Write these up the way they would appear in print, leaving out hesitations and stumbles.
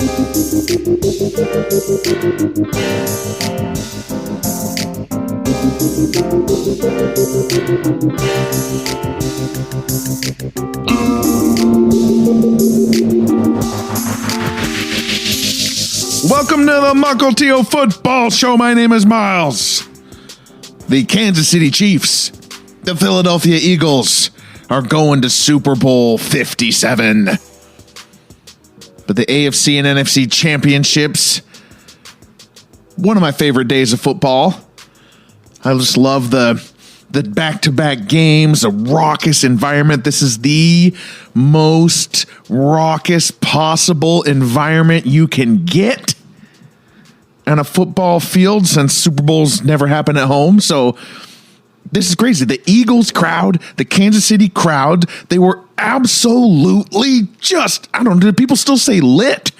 Welcome to the Mukilteo Football Show. My name is Miles. The Kansas City Chiefs, the Philadelphia Eagles, are going to Super Bowl 57. But the AFC and NFC championships, one of my favorite days of football. I just love the back-to-back games, a raucous environment. This is the most raucous possible environment you can get on a football field since Super Bowls never happen at home. So this is crazy. The Eagles crowd, the Kansas City crowd, they were absolutely just, I don't know, do people still say lit?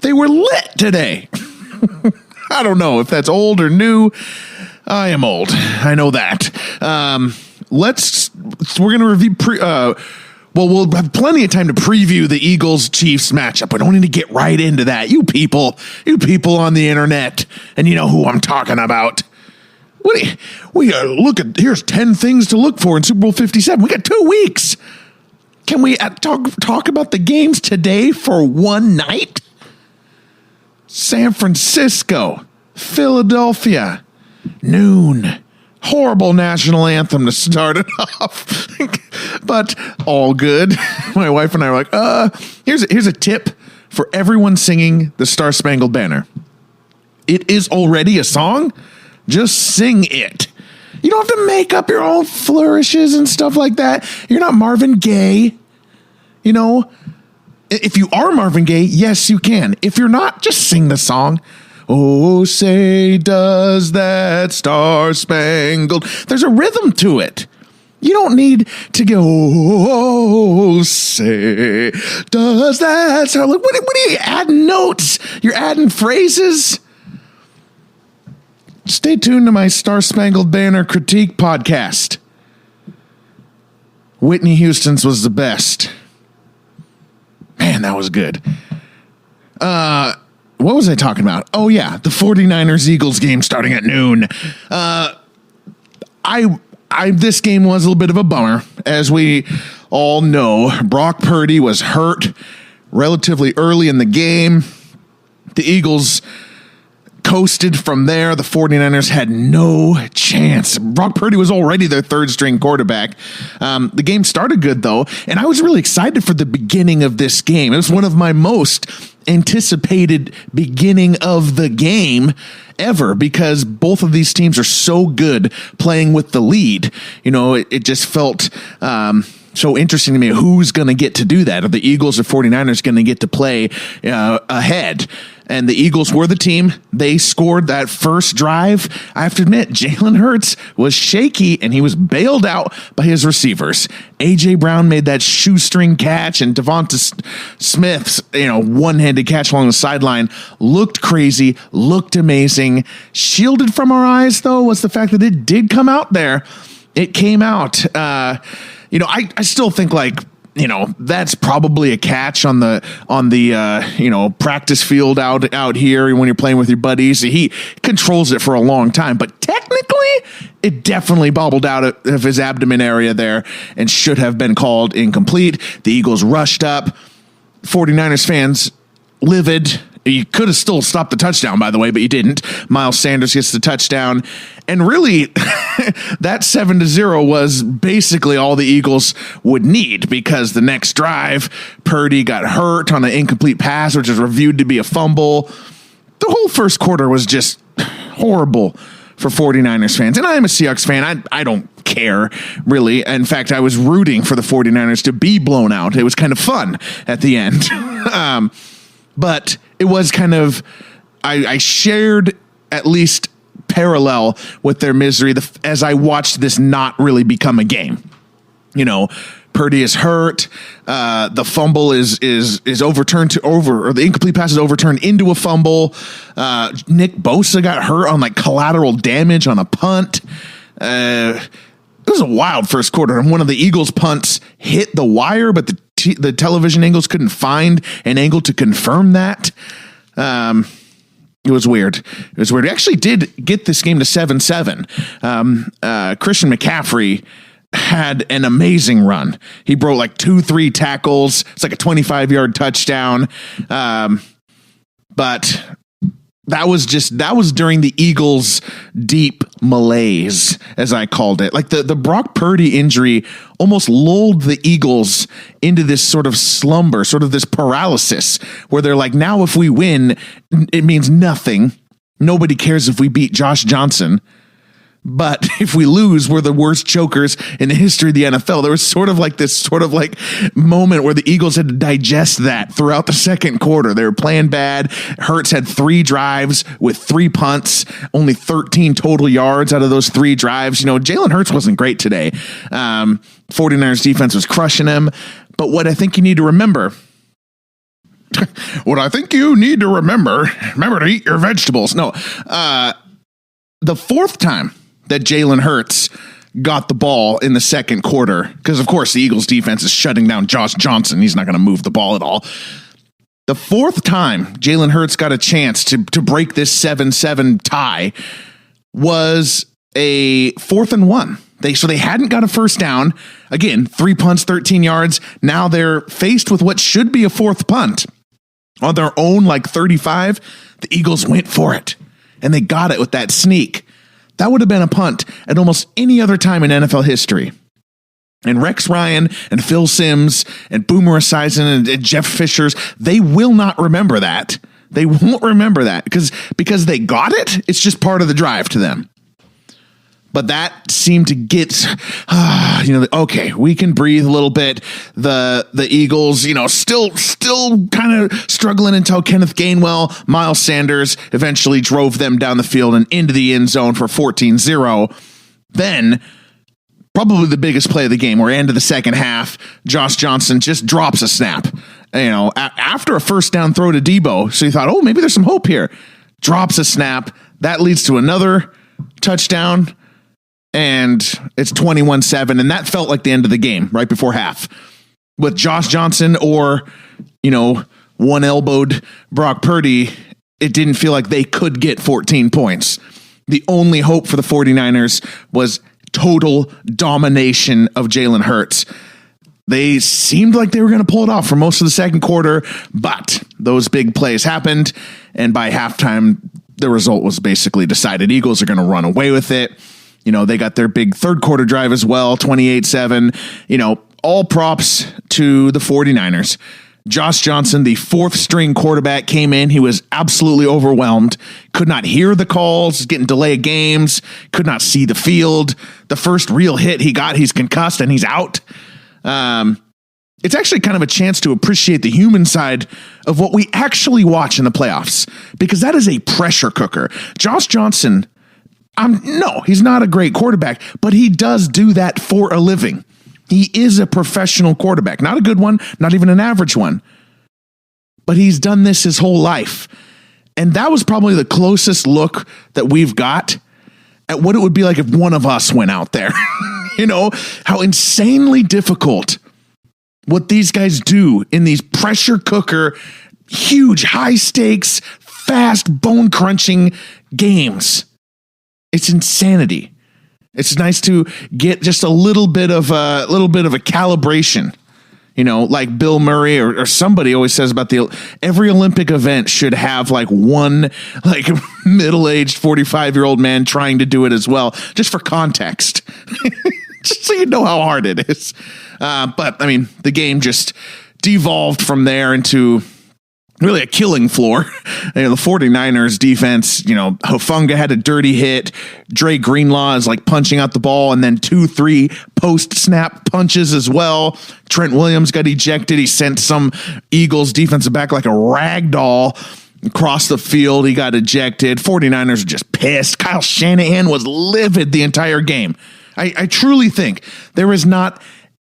They were lit today. I don't know if that's old or new. I am old. I know that. We're going to review, we'll have plenty of time to preview the Eagles-Chiefs matchup. I don't need to get right into that. You people on the internet, and you know who I'm talking about. Here's 10 things to look for in Super Bowl 57. We got 2 weeks. Can we talk about the games today for one night? San Francisco, Philadelphia, noon. Horrible national anthem to start it off, but all good. My wife and I are like, here's a tip for everyone singing the Star Spangled Banner. It is already a song. Just sing it. You don't have to make up your own flourishes and stuff like that. You're not Marvin Gaye. You know, if you are Marvin Gaye, yes, you can. If you're not, just sing the song. Oh, say, does that star spangled... There's a rhythm to it. You don't need to go, oh, say, does that star... What are you adding notes? You're adding phrases? Stay tuned to my Star Spangled Banner critique podcast. Whitney Houston's was the best. Man, that was good. What was I talking about? Oh, yeah, the 49ers-Eagles game starting at noon. This game was a little bit of a bummer. As we all know, Brock Purdy was hurt relatively early in the game. The Eagles coasted from there. The 49ers had no chance. Brock Purdy was already their third-string quarterback. The game started good, though, and I was really excited for the beginning of this game. It was one of my most anticipated beginning of the game ever because both of these teams are so good playing with the lead. You know, it just felt so interesting to me. Who's going to get to do that? Are the Eagles or 49ers going to get to play ahead? And the Eagles were the team. They scored that first drive. I have to admit, Jalen Hurts was shaky, and he was bailed out by his receivers. A.J. Brown made that shoestring catch, and Devonta Smith's one-handed catch along the sideline looked crazy, looked amazing. Shielded from our eyes, though, was the fact that it did come out there. It came out. I still think that's probably a catch on the practice field out here when you're playing with your buddies. He controls it for a long time, but technically it definitely bobbled out of his abdomen area there and should have been called incomplete. The Eagles rushed up. 49ers fans livid. You could have still stopped the touchdown, by the way, but you didn't. Miles Sanders gets the touchdown. And really, that 7-0 was basically all the Eagles would need because the next drive, Purdy got hurt on an incomplete pass, which is reviewed to be a fumble. The whole first quarter was just horrible for 49ers fans. And I'm a Seahawks fan. I don't care, really. In fact, I was rooting for the 49ers to be blown out. It was kind of fun at the end. But it was kind of, I shared at least parallel with their misery as I watched this not really become a game. Purdy is hurt. The fumble is overturned or the incomplete pass is overturned into a fumble. Nick Bosa got hurt on collateral damage on a punt. It was a wild first quarter, and one of the Eagles' punts hit the wire, but the television angles couldn't find an angle to confirm that. It was weird. It was weird. We actually did get this game to 7-7. Christian McCaffrey had an amazing run. He broke like 2-3 tackles. It's like a 25-yard touchdown. But that was during the Eagles' deep malaise, as I called it. Like the Brock Purdy injury almost lulled the Eagles into this sort of slumber, sort of this paralysis, where they're like, now if we win, it means nothing. Nobody cares if we beat Josh Johnson. But if we lose, we're the worst chokers in the history of the NFL. There was sort of like moment where the Eagles had to digest that throughout the second quarter. They were playing bad. Hurts had 3 drives with 3 punts, only 13 total yards out of those 3 drives. Jalen Hurts wasn't great today. 49ers defense was crushing him. But what I think you need to remember, remember to eat your vegetables. No, the fourth time that Jalen Hurts got the ball in the second quarter, because of course the Eagles defense is shutting down Josh Johnson. He's not going to move the ball at all. The fourth time Jalen Hurts got a chance to break this 7-7 tie was a 4th and 1. They hadn't got a first down. Again, 3 punts, 13 yards. Now they're faced with what should be a 4th punt. On their own, 35, the Eagles went for it. And they got it with that sneak. That would have been a punt at almost any other time in NFL history. And Rex Ryan and Phil Simms and Boomer Esiason and Jeff Fishers, they will not remember that. They won't remember that because they got it. It's just part of the drive to them. But that seemed to get, okay, we can breathe a little bit. The Eagles, still kind of struggling until Kenneth Gainwell, Miles Sanders eventually drove them down the field and into the end zone for 14-0. Then, probably the biggest play of the game, we're into the second half. Josh Johnson just drops a snap, after a first down throw to Debo. So you thought, maybe there's some hope here. Drops a snap. That leads to another touchdown. And it's 21-7, and that felt like the end of the game right before half. With Josh Johnson or, one-elbowed Brock Purdy, it didn't feel like they could get 14 points. The only hope for the 49ers was total domination of Jalen Hurts. They seemed like they were going to pull it off for most of the second quarter, but those big plays happened, and by halftime, the result was basically decided. Eagles are going to run away with it. They got their big third quarter drive as well, 28-7. All props to the 49ers. Josh Johnson, the 4th string quarterback, came in. He was absolutely overwhelmed. Could not hear the calls, getting delay of games, could not see the field. The first real hit he got, he's concussed and he's out. It's actually kind of a chance to appreciate the human side of what we actually watch in the playoffs, because that is a pressure cooker. Josh Johnson, no, he's not a great quarterback, but he does do that for a living. He is a professional quarterback, not a good one, not even an average one, but he's done this his whole life. And that was probably the closest look that we've got at what it would be like if one of us went out there. How insanely difficult what these guys do in these pressure cooker, huge, high stakes, fast, bone crunching games. It's insanity. It's nice to get just a little bit of a calibration, like Bill Murray or somebody always says about every Olympic event should have one middle-aged 45-year-old man trying to do it as well, just for context, just so you know how hard it is. But the game just devolved from there into really a killing floor. The 49ers defense, Hufanga had a dirty hit. Dre Greenlaw is punching out the ball, and then 2-3 post-snap punches as well. Trent Williams got ejected. He sent some Eagles defensive back like a rag doll across the field. He got ejected. 49ers are just pissed. Kyle Shanahan was livid the entire game. I truly think there is not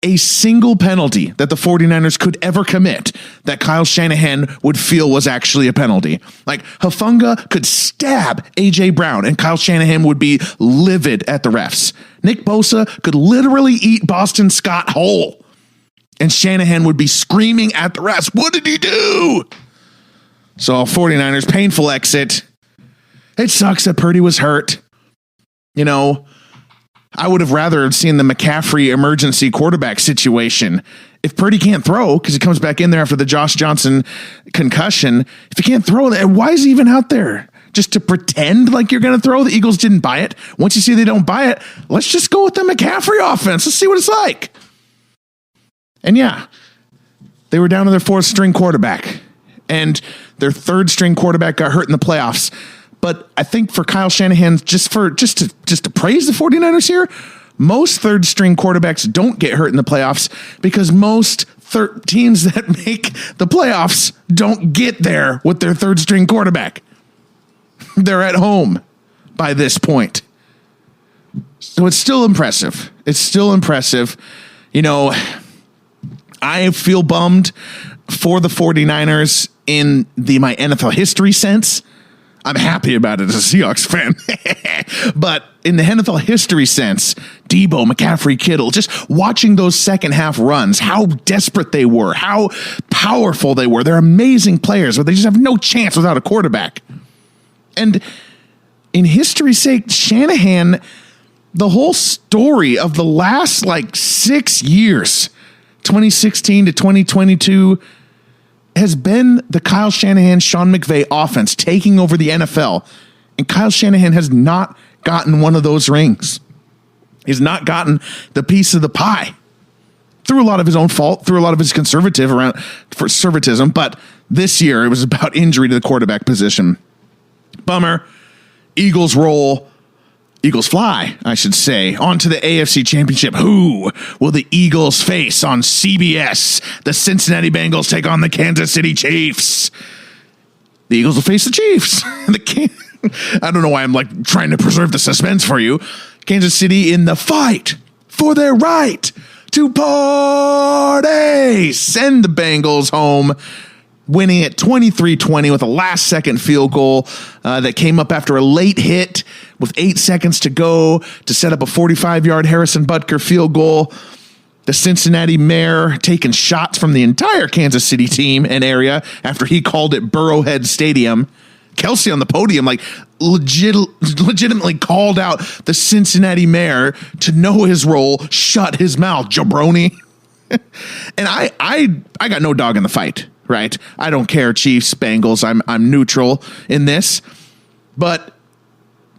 a single penalty that the 49ers could ever commit that Kyle Shanahan would feel was actually a penalty. Hufanga could stab A.J. Brown and Kyle Shanahan would be livid at the refs. Nick Bosa could literally eat Boston Scott whole and Shanahan would be screaming at the refs. What did he do? So 49ers, painful exit. It sucks that Purdy was hurt. I would have rather seen the McCaffrey emergency quarterback situation. If Purdy can't throw, because he comes back in there after the Josh Johnson concussion, if he can't throw, why is he even out there? Just to pretend like you're going to throw? The Eagles didn't buy it. Once you see they don't buy it, let's just go with the McCaffrey offense. Let's see what it's like. And yeah, they were down to their fourth string quarterback, and their third string quarterback got hurt in the playoffs. But I think for Kyle Shanahan, just to praise the 49ers here, most third string quarterbacks don't get hurt in the playoffs because most teams that make the playoffs don't get there with their third string quarterback. They're at home by this point. So it's still impressive. I feel bummed for the 49ers in my NFL history sense. I'm happy about it as a Seahawks fan. But in the NFL history sense, Debo, McCaffrey, Kittle, just watching those second half runs, how desperate they were, how powerful they were. They're amazing players, but they just have no chance without a quarterback. And in history's sake, Shanahan, the whole story of the last 6 years, 2016 to 2022, has been the Kyle Shanahan, Sean McVay offense taking over the NFL. And Kyle Shanahan has not gotten one of those rings. He's not gotten the piece of the pie. Through a lot of his own fault, through a lot of his conservatism. But this year, it was about injury to the quarterback position. Bummer. Eagles roll. Eagles fly, I should say, onto the AFC Championship. Who will the Eagles face on CBS? The Cincinnati Bengals take on the Kansas City Chiefs. The Eagles will face the Chiefs. I don't know why I'm trying to preserve the suspense for you. Kansas City in the fight for their right to party. Send the Bengals home, winning at 23-20 with a last-second field goal that came up after a late hit with 8 seconds to go to set up a 45-yard Harrison Butker field goal. The Cincinnati mayor taking shots from the entire Kansas City team and area after he called it Burrowhead Stadium. Kelsey on the podium legitimately called out the Cincinnati mayor to know his role, shut his mouth, jabroni. And I got no dog in the fight. Right. I don't care. Chiefs, Bengals. I'm neutral in this. But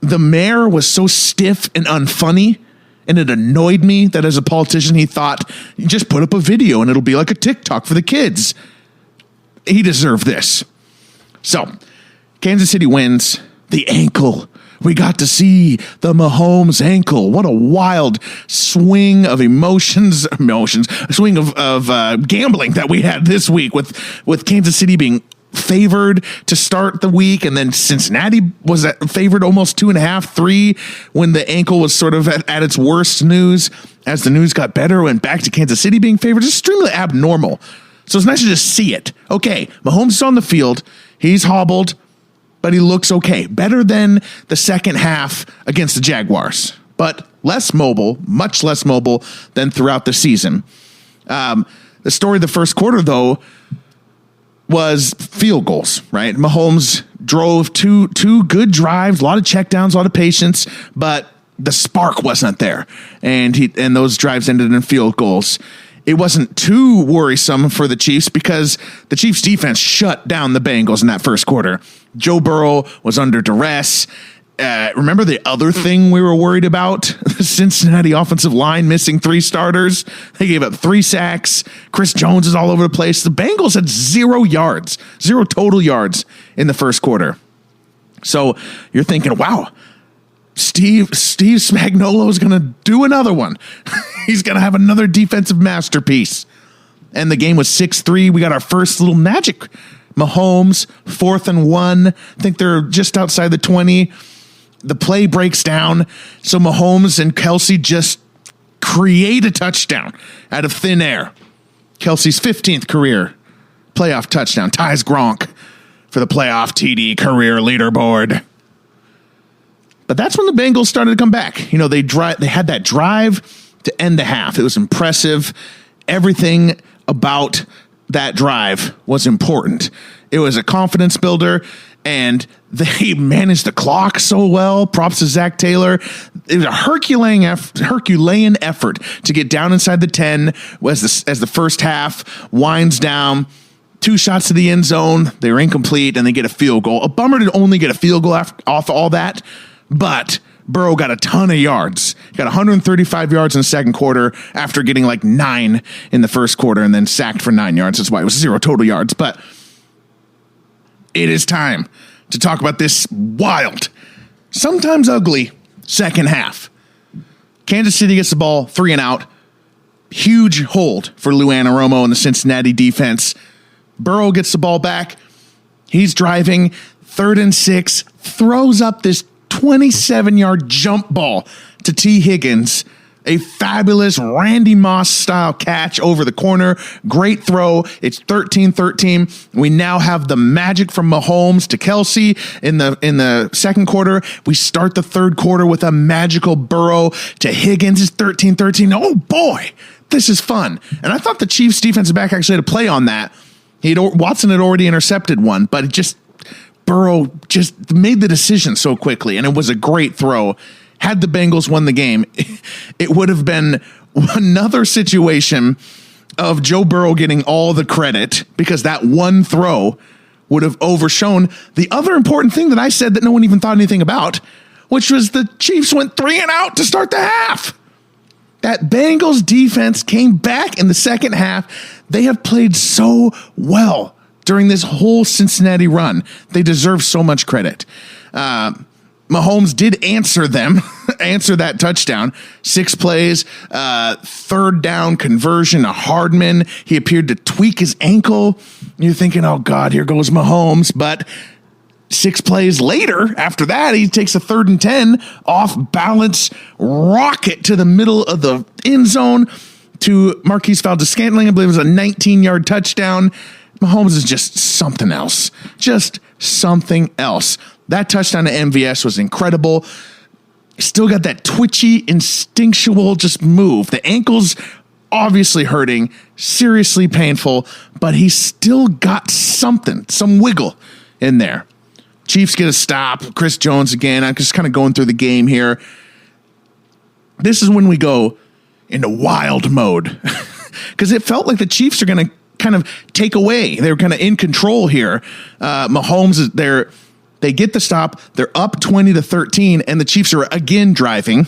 the mayor was so stiff and unfunny, and it annoyed me that as a politician, he thought, you just put up a video and it'll be like a TikTok for the kids. He deserved this. So Kansas City wins. The ankle. We got to see the Mahomes ankle. What a wild swing of emotions, swing of gambling that we had this week with Kansas City being favored to start the week. And then Cincinnati was favored almost 2.5, 3 when the ankle was sort of at its worst news. As the news got better, went back to Kansas City being favored. Just extremely abnormal. So it's nice to just see it. Okay, Mahomes is on the field. He's hobbled, but he looks okay. Better than the second half against the Jaguars, but less mobile, much less mobile than throughout the season. The story of the first quarter, though, was field goals, right? Mahomes drove two good drives, a lot of checkdowns, a lot of patience, but the spark wasn't there. And those drives ended in field goals. It wasn't too worrisome for the Chiefs because the Chiefs defense shut down the Bengals in that first quarter. Joe Burrow was under duress. Remember the other thing we were worried about? The Cincinnati offensive line missing 3 starters. They gave up 3 sacks. Chris Jones is all over the place. The Bengals had 0 total yards in the first quarter. So you're thinking, wow, Steve Spagnuolo is going to do another one. He's going to have another defensive masterpiece. And the game was 6-3. We got our first little magic. Mahomes, 4th and 1. I think they're just outside the 20. The play breaks down. So Mahomes and Kelsey just create a touchdown out of thin air. Kelsey's 15th career playoff touchdown ties Gronk for the playoff TD career leaderboard. But that's when the Bengals started to come back. You know, they had that drive to end the half. It was impressive. Everything about that drive was important. It was a confidence builder, and they managed the clock so well. Props to Zach Taylor. It was a Herculean effort to get down inside the 10 as the first half winds down. 2 shots to the end zone. They were incomplete, and they get a field goal. A bummer to only get a field goal off all that, but Burrow got a ton of yards. Got 135 yards in the second quarter after getting like 9 in the first quarter and then sacked for 9 yards. That's why it was 0 total yards. But it is time to talk about this wild, sometimes ugly, second half. Kansas City gets the ball, 3 and out. Huge hold for Lou Anarumo and the Cincinnati defense. Burrow gets the ball back. He's driving, 3rd and 6, throws up this 27-yard jump ball to T. Higgins. A fabulous Randy Moss-style catch over the corner. Great throw. It's 13-13. We now have the magic from Mahomes to Kelsey in the second quarter. We start the third quarter with a magical Burrow to Higgins. It's 13-13. Oh, boy, this is fun. And I thought the Chiefs' defensive back actually had a play on that. Watson had already intercepted one, but Burrow just made the decision so quickly, and it was a great throw. Had the Bengals won the game, it would have been another situation of Joe Burrow getting all the credit because that one throw would have overshone the other important thing that I said that no one even thought anything about, which was the Chiefs went 3 and out to start the half. That Bengals defense came back in the second half. They have played so well during this whole Cincinnati run. They deserve so much credit. Mahomes did answer that touchdown. 6 plays, 3rd down conversion to Hardman. He appeared to tweak his ankle. You're thinking, oh God, here goes Mahomes. But 6 plays later, after that, he takes a 3rd and 10 off balance rocket to the middle of the end zone to Marquise Valdes-Scantling. I believe it was a 19-yard touchdown. Mahomes is just something else. Just something else. That touchdown to MVS was incredible. Still got that twitchy, instinctual just move. The ankle's obviously hurting, seriously painful, but he's still got something, some wiggle in there. Chiefs get a stop. Chris Jones again. I'm just kind of going through the game here. This is when we go into wild mode because it felt like the Chiefs are going to kind of take away. They're kind of in control here. Mahomes is there. They get the stop. They're up 20-13, and the Chiefs are again driving.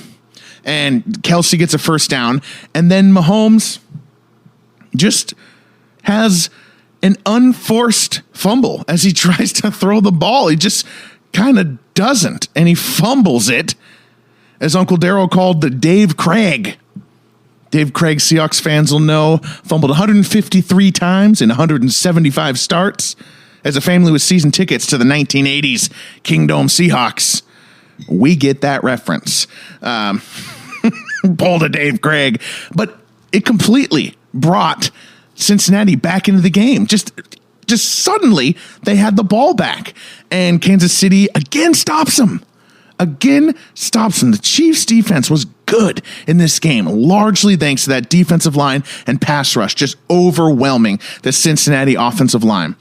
And Kelsey gets a first down, and then Mahomes just has an unforced fumble as he tries to throw the ball. He just kind of doesn't, and he fumbles it, as Uncle Darryl called the Dave Craig. Dave Craig, Seahawks fans will know, fumbled 153 times in 175 starts as a family with season tickets to the 1980s Kingdome Seahawks. We get that reference. Pulled a Dave Craig. But it completely brought Cincinnati back into the game. Just suddenly, they had the ball back. And Kansas City again stops them. The Chiefs' defense was good in this game, largely thanks to that defensive line and pass rush, just overwhelming the Cincinnati offensive line.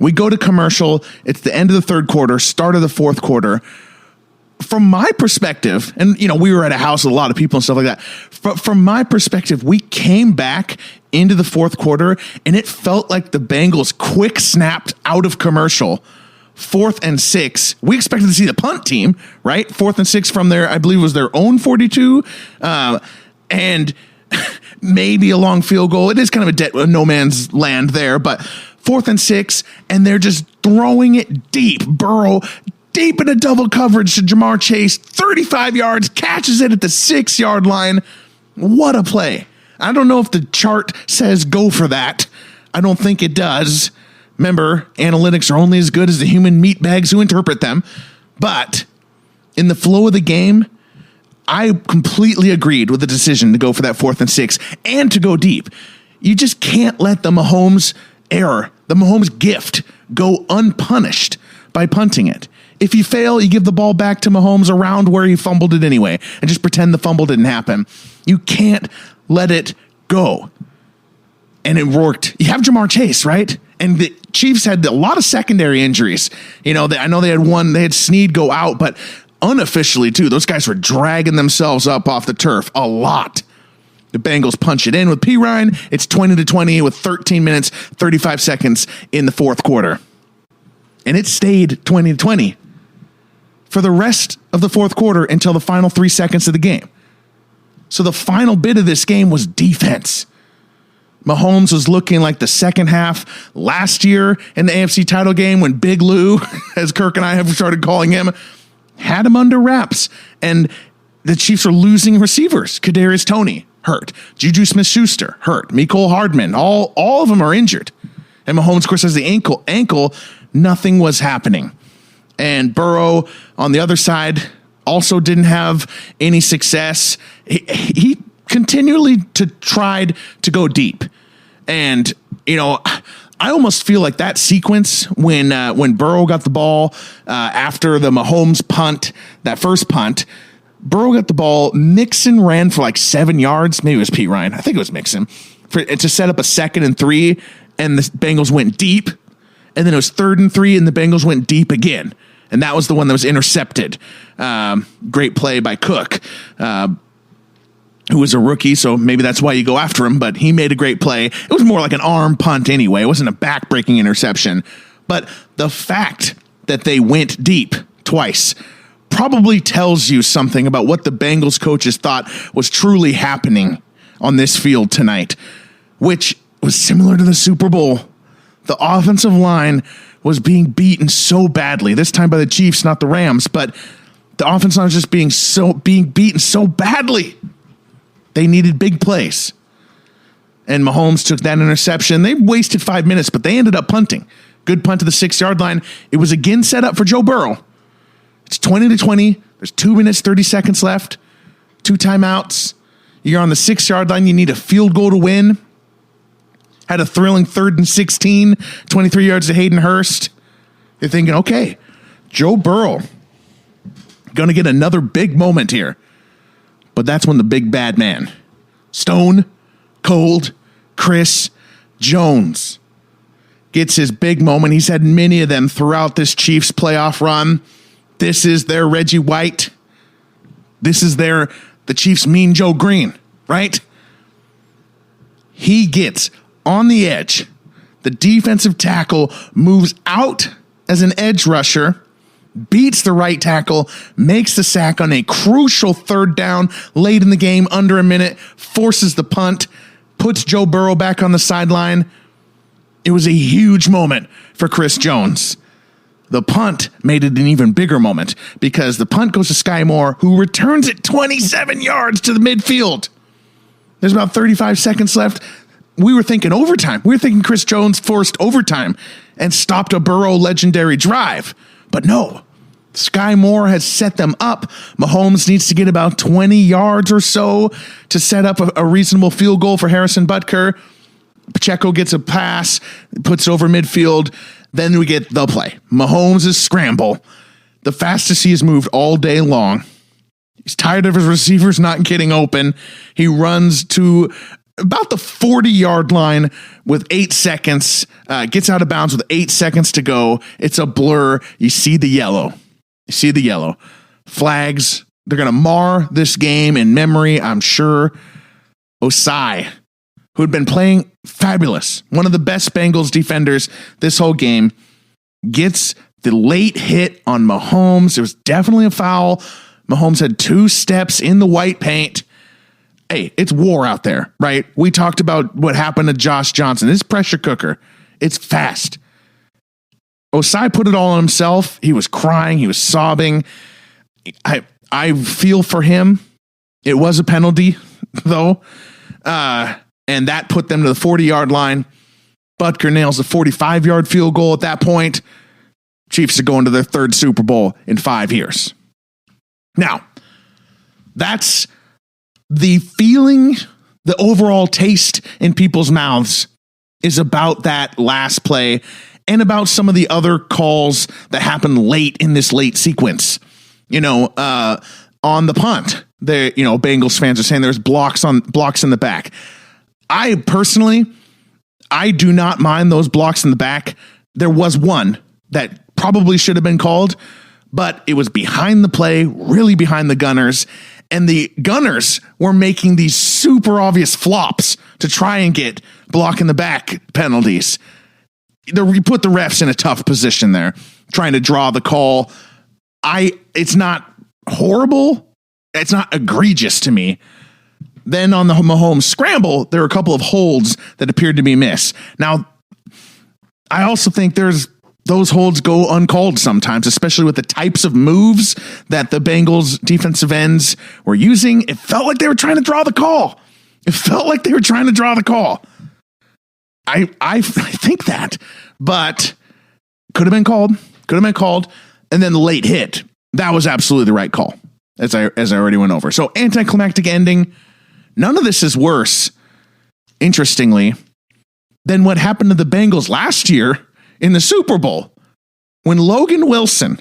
We go to commercial. It's the end of the third quarter, start of the fourth quarter. From my perspective, and we were at a house with a lot of people and stuff like that. From my perspective, we came back into the fourth quarter, and it felt like the Bengals quick snapped out of commercial. 4th and 6. We expected to see the punt team, right? 4th and 6 from their, I believe it was their own 42. And maybe a long field goal. It is kind of a no man's land there, but 4th and 6, and they're just throwing it deep. Burrow deep into double coverage to Jamar Chase, 35 yards, catches it at the 6-yard line. What a play. I don't know if the chart says go for that. I don't think it does. Remember, analytics are only as good as the human meatbags who interpret them. But in the flow of the game, I completely agreed with the decision to go for that 4th and 6 and to go deep. You just can't let the Mahomes error, the Mahomes gift, go unpunished by punting it. If you fail, you give the ball back to Mahomes around where he fumbled it anyway and just pretend the fumble didn't happen. You can't let it go. And it worked. You have Jamar Chase, right? And Chiefs had a lot of secondary injuries. I know they had Snead go out, but unofficially too, those guys were dragging themselves up off the turf a lot. The Bengals punch it in with Pirine. It's 20-20 with 13 minutes, 35 seconds in the fourth quarter. And it stayed 20-20 for the rest of the fourth quarter until the final 3 seconds of the game. So the final bit of this game was defense. Mahomes was looking like the second half last year in the AFC title game when Big Lou, as Kirk and I have started calling him, had him under wraps. And the Chiefs are losing receivers. Kadarius Toney, hurt. Juju Smith-Schuster, hurt. Mecole Hardman, all of them are injured. And Mahomes, of course, has the ankle. Nothing was happening. And Burrow, on the other side, also didn't have any success. He continually tried to go deep. And, I almost feel like that sequence when Burrow got the ball after the Mahomes punt, that first punt, Burrow got the ball. Mixon ran for like 7 yards. Maybe it was Pete Ryan. I think it was Mixon to set up a 2nd and 3. And the Bengals went deep. And then it was 3rd and 3 and the Bengals went deep again. And that was the one that was intercepted. Great play by Cook, who was a rookie. So maybe that's why you go after him, but he made a great play. It was more like an arm punt anyway. It wasn't a back-breaking interception. But the fact that they went deep twice probably tells you something about what the Bengals coaches thought was truly happening on this field tonight, which was similar to the Super Bowl. The offensive line was being beaten so badly, this time by the Chiefs, not the Rams, but the offensive line was just being beaten so badly. They needed big plays. And Mahomes took that interception. They wasted 5 minutes, but they ended up punting. Good punt to the 6-yard line. It was again set up for Joe Burrow. It's 20-20. There's 2 minutes, 30 seconds left. 2 timeouts. You're on the 6-yard line. You need a field goal to win. Had a thrilling 3rd and 16, 23 yards to Hayden Hurst. You're thinking, okay, Joe Burrow going to get another big moment here. But that's when the big bad man, Stone Cold Chris Jones, gets his big moment. He's had many of them throughout this Chiefs playoff run. This is their Reggie White. This is the Chiefs' Mean Joe Green, right? He gets on the edge. The defensive tackle moves out as an edge rusher, beats the right tackle, makes the sack on a crucial 3rd down late in the game, under a minute, forces the punt, puts Joe Burrow back on the sideline. It was a huge moment for Chris Jones. The punt made it an even bigger moment because the punt goes to Sky Moore, who returns it 27 yards to the midfield. There's about 35 seconds left. We were thinking overtime. We were thinking Chris Jones forced overtime and stopped a Burrow legendary drive. But no, Sky Moore has set them up. Mahomes needs to get about 20 yards or so to set up a reasonable field goal for Harrison Butker. Pacheco gets a pass, puts it over midfield. Then we get the play. Mahomes' scramble. The fastest he has moved all day long. He's tired of his receivers not getting open. He runs to about the 40-yard line with 8 seconds, gets out of bounds with 8 seconds to go. It's a blur. You see the yellow. Flags. They're going to mar this game in memory, I'm sure. Osai, who had been playing fabulous, one of the best Bengals defenders this whole game, gets the late hit on Mahomes. It was definitely a foul. Mahomes had 2 steps in the white paint. Hey, it's war out there, right? We talked about what happened to Josh Johnson. This pressure cooker, it's fast. Osai put it all on himself. He was crying. He was sobbing. I feel for him. It was a penalty, though. And that put them to the 40-yard line. Butker nails a 45-yard field goal at that point. Chiefs are going to their 3rd Super Bowl in 5 years. Now, that's the feeling, the overall taste in people's mouths is about that last play and about some of the other calls that happened late in this late sequence. On the punt, Bengals fans are saying there's blocks in the back. I do not mind those blocks in the back there was one that probably should have been called, but it was behind the play, really behind the Gunners. And the Gunners were making these super obvious flops to try and get block in the back penalties. You put the refs in a tough position there, trying to draw the call. It's not horrible. It's not egregious to me. Then on the Mahomes scramble, there were a couple of holds that appeared to be missed. Now, I also think those holds go uncalled sometimes, especially with the types of moves that the Bengals defensive ends were using. It felt like they were trying to draw the call. I think that, but could have been called. And then the late hit, that was absolutely the right call, as I already went over. So anticlimactic ending. None of this is worse, interestingly, than what happened to the Bengals last year in the Super Bowl when Logan Wilson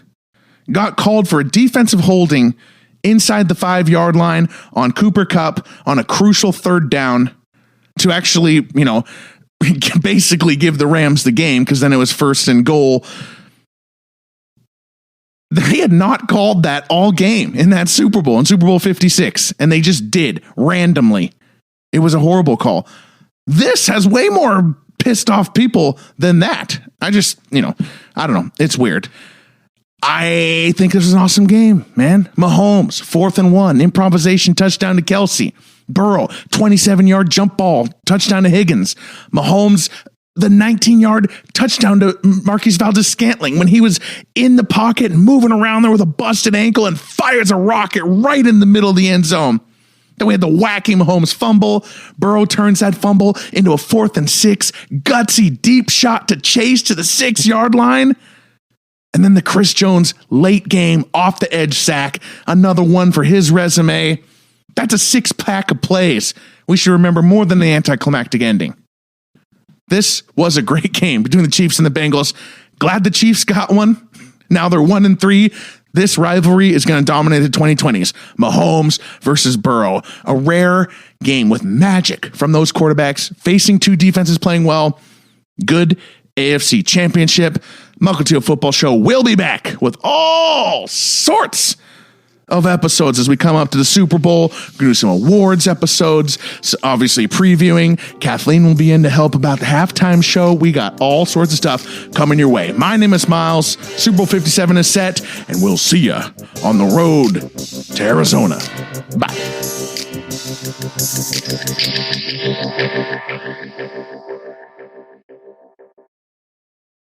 got called for a defensive holding inside the 5-yard line on Cooper Kupp on a crucial third down to actually, basically give the Rams the game, because then it was 1st and goal. They had not called that all game in that Super Bowl, in Super Bowl 56, and they just did randomly. It was a horrible call. This has way more pissed off people than that. I don't know. It's weird. I think this is an awesome game, man. Mahomes, 4th and 1, improvisation touchdown to Kelsey. Burrow, 27-yard jump ball, touchdown to Higgins. Mahomes, the 19-yard touchdown to Marquise Valdes-Scantling when he was in the pocket and moving around there with a busted ankle and fires a rocket right in the middle of the end zone. Then we had the wacky Mahomes fumble. Burrow turns that fumble into a 4th and 6. Gutsy deep shot to Chase to the 6-yard line. And then the Chris Jones late game off the edge sack. Another one for his resume. That's a 6-pack of plays we should remember more than the anticlimactic ending. This was a great game between the Chiefs and the Bengals. Glad the Chiefs got one. Now they're 1-3. This rivalry is going to dominate the 2020s. Mahomes versus Burrow. A rare game with magic from those quarterbacks facing two defenses playing well. Good AFC championship. Mukilteo Football Show will be back with all sorts of episodes as we come up to the Super Bowl. We're going to do some awards episodes, so obviously previewing. Kathleen will be in to help about the halftime show. We got all sorts of stuff coming your way. My name is Miles. Super Bowl 57 is set, and we'll see you on the road to Arizona. Bye.